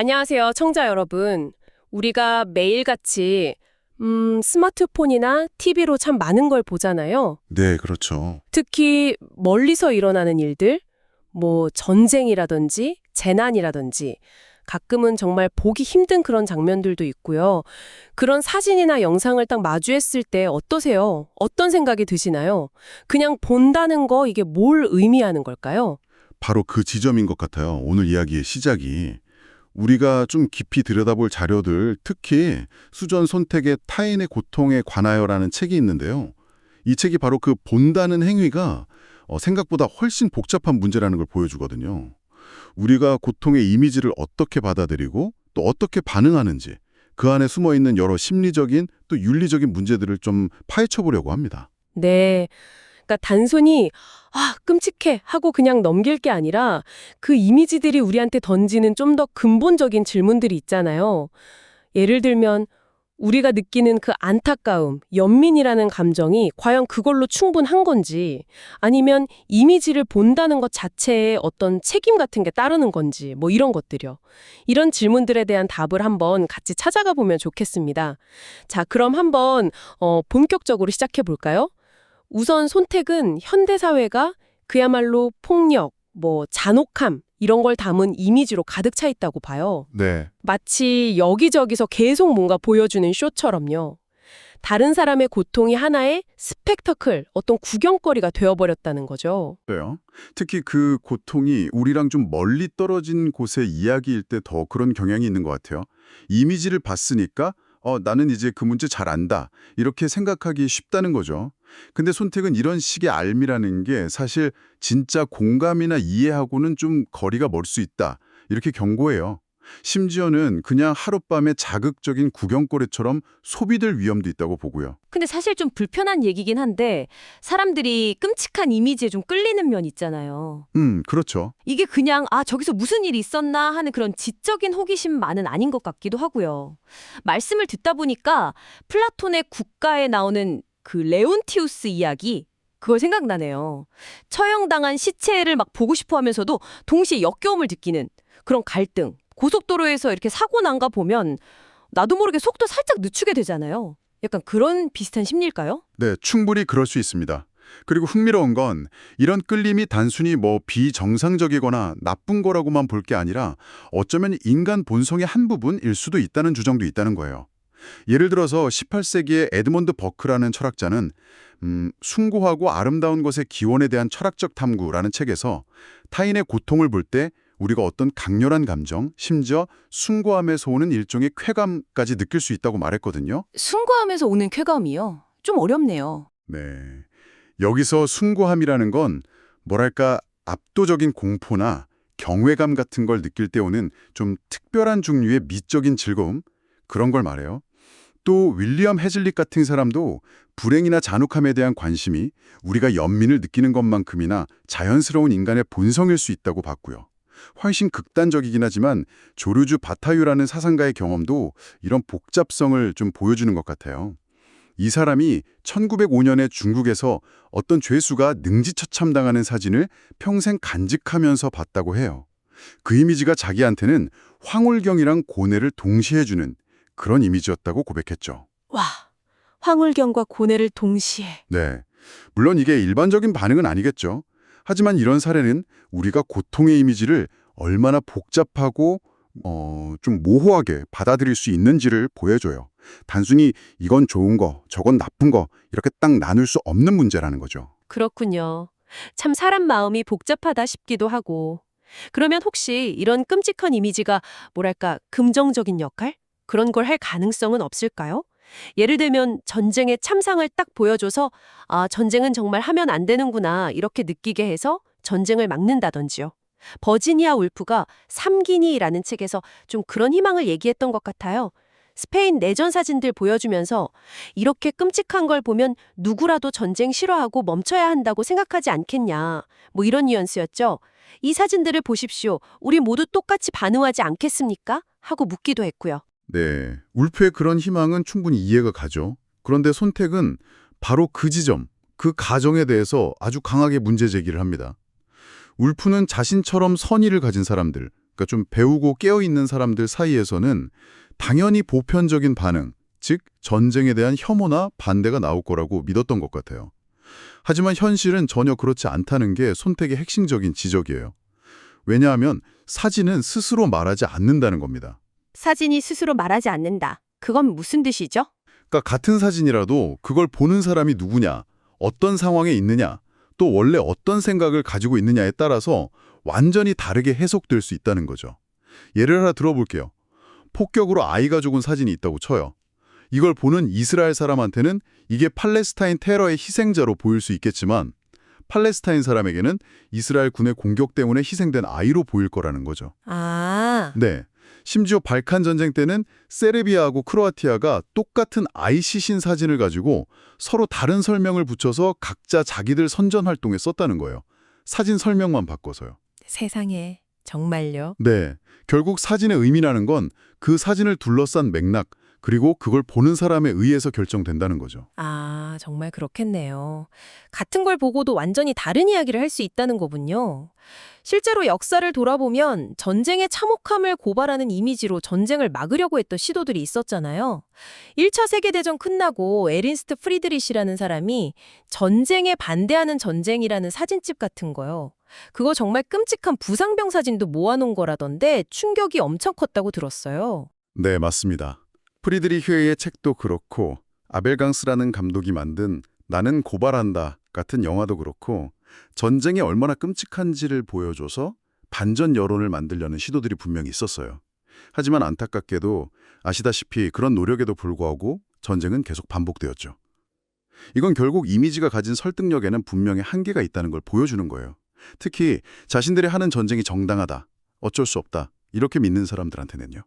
안녕하세요, 청자 여러분. 우리가 매일같이 스마트폰이나 TV로 참 많은 걸 보잖아요. 네, 그렇죠. 특히 멀리서 일어나는 일들, 뭐 전쟁이라든지 재난이라든지 가끔은 정말 보기 힘든 그런 장면들도 있고요. 그런 사진이나 영상을 딱 마주했을 때 어떠세요? 어떤 생각이 드시나요? 그냥 본다는 거 이게 뭘 의미하는 걸까요? 바로 그 지점인 것 같아요. 오늘 이야기의 시작이. 우리가 좀 깊이 들여다볼 자료들, 특히 수전 선택의 타인의 고통에 관하여라는 책이 있는데요. 이 책이 바로 그 본다는 행위가 생각보다 훨씬 복잡한 문제라는 걸 보여주거든요. 우리가 고통의 이미지를 어떻게 받아들이고 또 어떻게 반응하는지 그 안에 숨어있는 여러 심리적인 또 윤리적인 문제들을 좀 파헤쳐 보려고 합니다. 네. 그러니까 단순히 끔찍해 하고 그냥 넘길 게 아니라 그 이미지들이 우리한테 던지는 좀 더 근본적인 질문들이 있잖아요. 예를 들면 우리가 느끼는 그 안타까움, 연민이라는 감정이 과연 그걸로 충분한 건지 아니면 이미지를 본다는 것 자체에 어떤 책임 같은 게 따르는 건지 뭐 이런 것들이요. 이런 질문들에 대한 답을 한번 같이 찾아가 보면 좋겠습니다. 자, 그럼 한번 본격적으로 시작해 볼까요? 우선 손택은 현대사회가 그야말로 폭력, 뭐 잔혹함 이런 걸 담은 이미지로 가득 차 있다고 봐요. 네. 마치 여기저기서 계속 뭔가 보여주는 쇼처럼요. 다른 사람의 고통이 하나의 스펙터클, 어떤 구경거리가 되어버렸다는 거죠. 그래요. 특히 그 고통이 우리랑 좀 멀리 떨어진 곳의 이야기일 때 더 그런 경향이 있는 것 같아요. 이미지를 봤으니까 나는 이제 그 문제 잘 안다. 이렇게 생각하기 쉽다는 거죠. 근데 손택은 이런 식의 알미라는 게 사실 진짜 공감이나 이해하고는 좀 거리가 멀 수 있다. 이렇게 경고해요. 심지어는 그냥 하룻밤의 자극적인 구경거리처럼 소비될 위험도 있다고 보고요. 근데 사실 좀 불편한 얘기긴 한데 사람들이 끔찍한 이미지에 좀 끌리는 면 있잖아요. 그렇죠. 이게 그냥 저기서 무슨 일이 있었나 하는 그런 지적인 호기심만은 아닌 것 같기도 하고요. 말씀을 듣다 보니까 플라톤의 국가에 나오는 그 레온티우스 이야기 그거 생각나네요. 처형당한 시체를 막 보고 싶어 하면서도 동시에 역겨움을 느끼는 그런 갈등. 고속도로에서 이렇게 사고 난 거 보면 나도 모르게 속도 살짝 늦추게 되잖아요. 약간 그런 비슷한 심리일까요? 네, 충분히 그럴 수 있습니다. 그리고 흥미로운 건 이런 끌림이 단순히 뭐 비정상적이거나 나쁜 거라고만 볼 게 아니라 어쩌면 인간 본성의 한 부분일 수도 있다는 주장도 있다는 거예요. 예를 들어서 18세기의 에드먼드 버크라는 철학자는 숭고하고 아름다운 것의 기원에 대한 철학적 탐구라는 책에서 타인의 고통을 볼 때 우리가 어떤 강렬한 감정, 심지어 숭고함에서 오는 일종의 쾌감까지 느낄 수 있다고 말했거든요. 숭고함에서 오는 쾌감이요. 좀 어렵네요. 네. 여기서 숭고함이라는 건 뭐랄까 압도적인 공포나 경외감 같은 걸 느낄 때 오는 좀 특별한 종류의 미적인 즐거움 그런 걸 말해요. 또 윌리엄 해즐릭 같은 사람도 불행이나 잔혹함에 대한 관심이 우리가 연민을 느끼는 것만큼이나 자연스러운 인간의 본성일 수 있다고 봤고요. 훨씬 극단적이긴 하지만 조르주 바타유라는 사상가의 경험도 이런 복잡성을 좀 보여주는 것 같아요. 이 사람이 1905년에 중국에서 어떤 죄수가 능지처참당하는 사진을 평생 간직하면서 봤다고 해요. 그 이미지가 자기한테는 황홀경이랑 고뇌를 동시에 주는 그런 이미지였다고 고백했죠. 와, 황홀경과 고뇌를 동시에. 네. 물론 이게 일반적인 반응은 아니겠죠. 하지만 이런 사례는 우리가 고통의 이미지를 얼마나 복잡하고 좀 모호하게 받아들일 수 있는지를 보여줘요. 단순히 이건 좋은 거, 저건 나쁜 거 이렇게 딱 나눌 수 없는 문제라는 거죠. 그렇군요. 참 사람 마음이 복잡하다 싶기도 하고. 그러면 혹시 이런 끔찍한 이미지가 뭐랄까 긍정적인 역할? 그런 걸 할 가능성은 없을까요? 예를 들면 전쟁의 참상을 딱 보여줘서 전쟁은 정말 하면 안 되는구나 이렇게 느끼게 해서 전쟁을 막는다든지요. 버지니아 울프가 삼기니라는 책에서 좀 그런 희망을 얘기했던 것 같아요. 스페인 내전 사진들 보여주면서 이렇게 끔찍한 걸 보면 누구라도 전쟁 싫어하고 멈춰야 한다고 생각하지 않겠냐. 뭐 이런 뉘앙스였죠. 이 사진들을 보십시오. 우리 모두 똑같이 반응하지 않겠습니까? 하고 묻기도 했고요. 네, 울프의 그런 희망은 충분히 이해가 가죠. 그런데 손택은 바로 그 지점, 그 가정에 대해서 아주 강하게 문제 제기를 합니다. 울프는 자신처럼 선의를 가진 사람들, 그러니까 좀 배우고 깨어있는 사람들 사이에서는 당연히 보편적인 반응, 즉 전쟁에 대한 혐오나 반대가 나올 거라고 믿었던 것 같아요. 하지만 현실은 전혀 그렇지 않다는 게 손택의 핵심적인 지적이에요. 왜냐하면 사진은 스스로 말하지 않는다는 겁니다. 사진이 스스로 말하지 않는다. 그건 무슨 뜻이죠? 그러니까 같은 사진이라도 그걸 보는 사람이 누구냐, 어떤 상황에 있느냐, 또 원래 어떤 생각을 가지고 있느냐에 따라서 완전히 다르게 해석될 수 있다는 거죠. 예를 하나 들어볼게요. 폭격으로 아이가 죽은 사진이 있다고 쳐요. 이걸 보는 이스라엘 사람한테는 이게 팔레스타인 테러의 희생자로 보일 수 있겠지만 팔레스타인 사람에게는 이스라엘 군의 공격 때문에 희생된 아이로 보일 거라는 거죠. 아, 네. 심지어 발칸 전쟁 때는 세르비아하고 크로아티아가 똑같은 아이 시신 사진을 가지고 서로 다른 설명을 붙여서 각자 자기들 선전 활동에 썼다는 거예요. 사진 설명만 바꿔서요. 세상에. 정말요? 네. 결국 사진의 의미라는 건 그 사진을 둘러싼 맥락, 그리고 그걸 보는 사람에 의해서 결정된다는 거죠. 아, 정말 그렇겠네요. 같은 걸 보고도 완전히 다른 이야기를 할 수 있다는 거군요. 실제로 역사를 돌아보면 전쟁의 참혹함을 고발하는 이미지로 전쟁을 막으려고 했던 시도들이 있었잖아요. 1차 세계대전 끝나고 에린스트 프리드리시라는 사람이 전쟁에 반대하는 전쟁이라는 사진집 같은 거요. 그거 정말 끔찍한 부상병 사진도 모아놓은 거라던데 충격이 엄청 컸다고 들었어요. 네, 맞습니다. 프리드리히의 책도 그렇고 아벨강스라는 감독이 만든 나는 고발한다 같은 영화도 그렇고 전쟁이 얼마나 끔찍한지를 보여줘서 반전 여론을 만들려는 시도들이 분명히 있었어요. 하지만 안타깝게도 아시다시피 그런 노력에도 불구하고 전쟁은 계속 반복되었죠. 이건 결국 이미지가 가진 설득력에는 분명히 한계가 있다는 걸 보여주는 거예요. 특히 자신들이 하는 전쟁이 정당하다, 어쩔 수 없다 이렇게 믿는 사람들한테는요.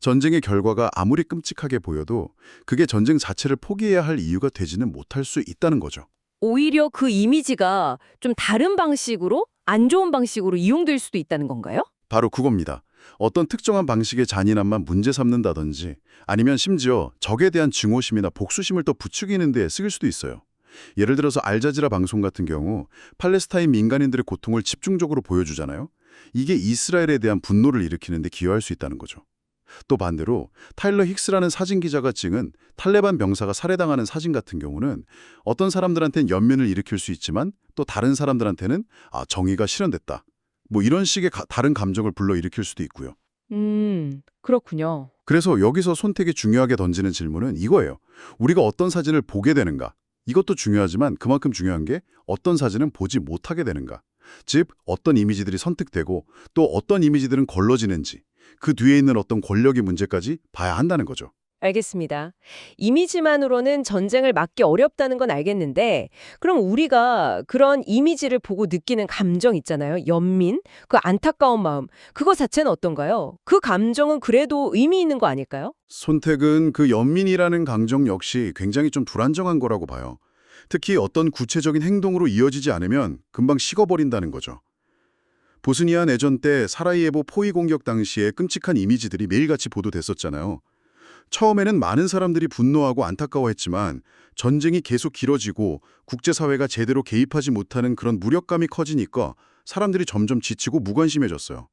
전쟁의 결과가 아무리 끔찍하게 보여도 그게 전쟁 자체를 포기해야 할 이유가 되지는 못할 수 있다는 거죠. 오히려 그 이미지가 좀 다른 방식으로, 안 좋은 방식으로 이용될 수도 있다는 건가요? 바로 그겁니다. 어떤 특정한 방식의 잔인함만 문제 삼는다든지 아니면 심지어 적에 대한 증오심이나 복수심을 더 부추기는 데 쓰일 수도 있어요. 예를 들어서 알자지라 방송 같은 경우 팔레스타인 민간인들의 고통을 집중적으로 보여주잖아요. 이게 이스라엘에 대한 분노를 일으키는 데 기여할 수 있다는 거죠. 또 반대로 타일러 힉스라는 사진 기자가 찍은 탈레반 병사가 살해당하는 사진 같은 경우는 어떤 사람들한테는 연민을 일으킬 수 있지만 또 다른 사람들한테는 정의가 실현됐다. 뭐 이런 식의 다른 감정을 불러일으킬 수도 있고요. 그렇군요. 그래서 여기서 손택이 중요하게 던지는 질문은 이거예요. 우리가 어떤 사진을 보게 되는가? 이것도 중요하지만 그만큼 중요한 게 어떤 사진은 보지 못하게 되는가? 즉 어떤 이미지들이 선택되고 또 어떤 이미지들은 걸러지는지 그 뒤에 있는 어떤 권력의 문제까지 봐야 한다는 거죠. 알겠습니다. 이미지만으로는 전쟁을 막기 어렵다는 건 알겠는데, 그럼 우리가 그런 이미지를 보고 느끼는 감정 있잖아요. 연민, 그 안타까운 마음, 그거 자체는 어떤가요? 그 감정은 그래도 의미 있는 거 아닐까요? 손택은 그 연민이라는 감정 역시 굉장히 좀 불안정한 거라고 봐요. 특히 어떤 구체적인 행동으로 이어지지 않으면 금방 식어버린다는 거죠. 보스니아 내전 때 사라이에보 포위 공격 당시에 끔찍한 이미지들이 매일같이 보도됐었잖아요. 처음에는 많은 사람들이 분노하고 안타까워했지만 전쟁이 계속 길어지고 국제사회가 제대로 개입하지 못하는 그런 무력감이 커지니까 사람들이 점점 지치고 무관심해졌어요.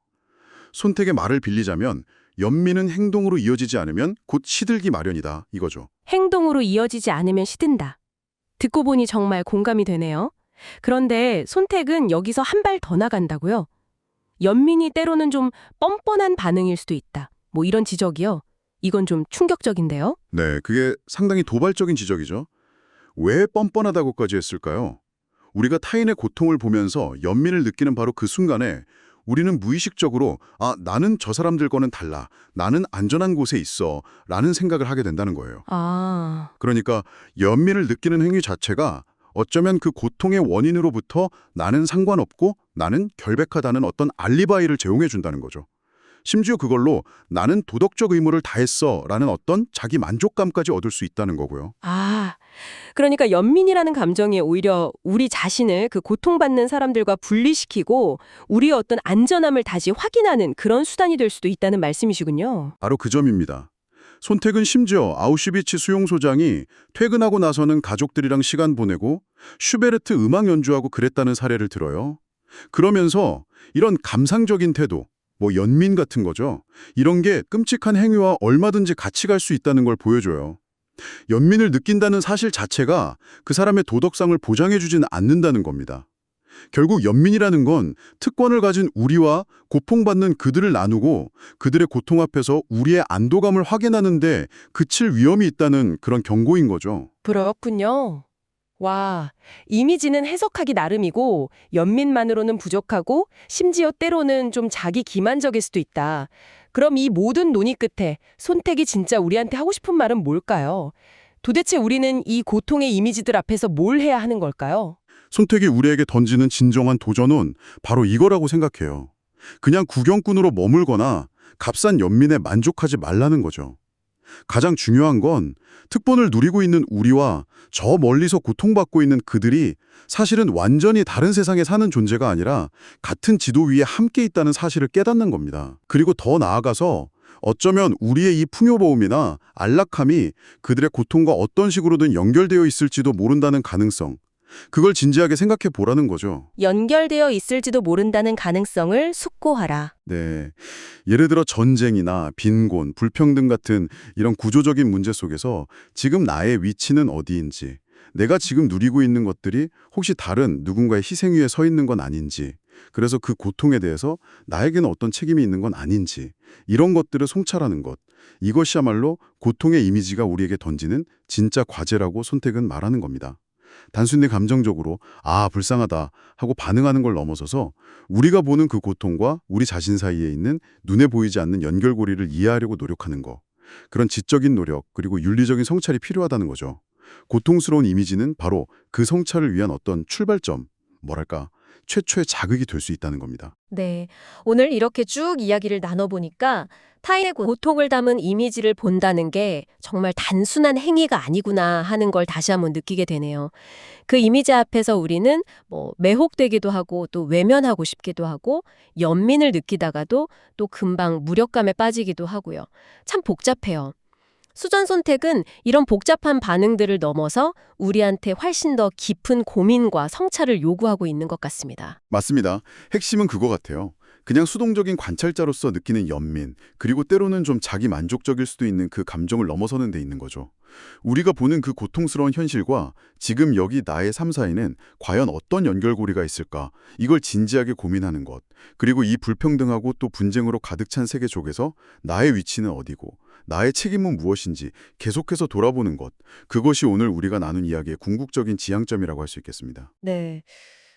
손택의 말을 빌리자면 연민은 행동으로 이어지지 않으면 곧 시들기 마련이다 이거죠. 행동으로 이어지지 않으면 시든다. 듣고 보니 정말 공감이 되네요. 그런데 손택은 여기서 한 발 더 나간다고요? 연민이 때로는 좀 뻔뻔한 반응일 수도 있다. 뭐 이런 지적이요. 이건 좀 충격적인데요. 네, 그게 상당히 도발적인 지적이죠. 왜 뻔뻔하다고까지 했을까요? 우리가 타인의 고통을 보면서 연민을 느끼는 바로 그 순간에 우리는 무의식적으로 나는 저 사람들과는 달라. 나는 안전한 곳에 있어. 라는 생각을 하게 된다는 거예요. 그러니까 연민을 느끼는 행위 자체가 어쩌면 그 고통의 원인으로부터 나는 상관없고 나는 결백하다는 어떤 알리바이를 제공해 준다는 거죠. 심지어 그걸로 나는 도덕적 의무를 다했어 라는 어떤 자기 만족감까지 얻을 수 있다는 거고요. 그러니까 연민이라는 감정이 오히려 우리 자신을 그 고통받는 사람들과 분리시키고 우리의 어떤 안전함을 다시 확인하는 그런 수단이 될 수도 있다는 말씀이시군요. 바로 그 점입니다. 손택은 심지어 아우슈비츠 수용소장이 퇴근하고 나서는 가족들이랑 시간 보내고 슈베르트 음악 연주하고 그랬다는 사례를 들어요. 그러면서 이런 감상적인 태도, 뭐 연민 같은 거죠. 이런 게 끔찍한 행위와 얼마든지 같이 갈 수 있다는 걸 보여줘요. 연민을 느낀다는 사실 자체가 그 사람의 도덕성을 보장해주지는 않는다는 겁니다. 결국 연민이라는 건 특권을 가진 우리와 고통받는 그들을 나누고 그들의 고통 앞에서 우리의 안도감을 확인하는데 그칠 위험이 있다는 그런 경고인 거죠. 그렇군요. 와, 이미지는 해석하기 나름이고 연민만으로는 부족하고 심지어 때로는 좀 자기 기만적일 수도 있다. 그럼 이 모든 논의 끝에 손택이 진짜 우리한테 하고 싶은 말은 뭘까요? 도대체 우리는 이 고통의 이미지들 앞에서 뭘 해야 하는 걸까요? 손택이 우리에게 던지는 진정한 도전은 바로 이거라고 생각해요. 그냥 구경꾼으로 머물거나 값싼 연민에 만족하지 말라는 거죠. 가장 중요한 건 특권을 누리고 있는 우리와 저 멀리서 고통받고 있는 그들이 사실은 완전히 다른 세상에 사는 존재가 아니라 같은 지도 위에 함께 있다는 사실을 깨닫는 겁니다. 그리고 더 나아가서 어쩌면 우리의 이 풍요로움이나 안락함이 그들의 고통과 어떤 식으로든 연결되어 있을지도 모른다는 가능성, 그걸 진지하게 생각해 보라는 거죠. 연결되어 있을지도 모른다는 가능성을 숙고하라. 네. 예를 들어 전쟁이나 빈곤, 불평등 같은 이런 구조적인 문제 속에서 지금 나의 위치는 어디인지, 내가 지금 누리고 있는 것들이 혹시 다른 누군가의 희생 위에 서 있는 건 아닌지, 그래서 그 고통에 대해서 나에게는 어떤 책임이 있는 건 아닌지, 이런 것들을 송찰하는 것. 이것이야말로 고통의 이미지가 우리에게 던지는 진짜 과제라고 손택은 말하는 겁니다. 단순히 감정적으로 아, 불쌍하다 하고 반응하는 걸 넘어서서 우리가 보는 그 고통과 우리 자신 사이에 있는 눈에 보이지 않는 연결고리를 이해하려고 노력하는 거. 그런 지적인 노력 그리고 윤리적인 성찰이 필요하다는 거죠. 고통스러운 이미지는 바로 그 성찰을 위한 어떤 출발점, 뭐랄까, 최초의 자극이 될 수 있다는 겁니다. 네, 오늘 이렇게 쭉 이야기를 나눠보니까 타인의 고통을 담은 이미지를 본다는 게 정말 단순한 행위가 아니구나 하는 걸 다시 한번 느끼게 되네요. 그 이미지 앞에서 우리는 매혹되기도 하고 또 외면하고 싶기도 하고 연민을 느끼다가도 또 금방 무력감에 빠지기도 하고요. 참 복잡해요. 수전선택은 이런 복잡한 반응들을 넘어서 우리한테 훨씬 더 깊은 고민과 성찰을 요구하고 있는 것 같습니다. 맞습니다. 핵심은 그거 같아요. 그냥 수동적인 관찰자로서 느끼는 연민, 그리고 때로는 좀 자기 만족적일 수도 있는 그 감정을 넘어서는 데 있는 거죠. 우리가 보는 그 고통스러운 현실과 지금 여기 나의 삶 사이는 과연 어떤 연결고리가 있을까? 이걸 진지하게 고민하는 것. 그리고 이 불평등하고 또 분쟁으로 가득 찬 세계 속에서 나의 위치는 어디고 나의 책임은 무엇인지 계속해서 돌아보는 것. 그것이 오늘 우리가 나눈 이야기의 궁극적인 지향점이라고 할 수 있겠습니다. 네.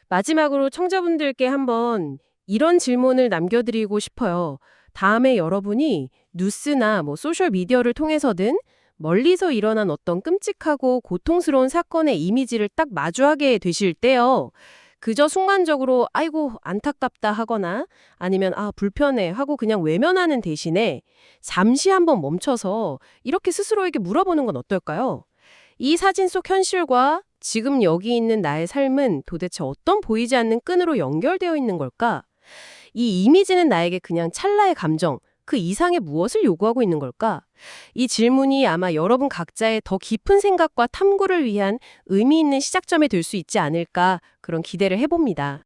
마지막으로 청자분들께 한번 이런 질문을 남겨드리고 싶어요. 다음에 여러분이 뉴스나 소셜미디어를 통해서든 멀리서 일어난 어떤 끔찍하고 고통스러운 사건의 이미지를 딱 마주하게 되실 때요. 그저 순간적으로 아이고 안타깝다 하거나 아니면 아 불편해 하고 그냥 외면하는 대신에 잠시 한번 멈춰서 이렇게 스스로에게 물어보는 건 어떨까요? 이 사진 속 현실과 지금 여기 있는 나의 삶은 도대체 어떤 보이지 않는 끈으로 연결되어 있는 걸까? 이 이미지는 나에게 그냥 찰나의 감정, 그 이상의 무엇을 요구하고 있는 걸까? 이 질문이 아마 여러분 각자의 더 깊은 생각과 탐구를 위한 의미 있는 시작점이 될 수 있지 않을까 그런 기대를 해봅니다.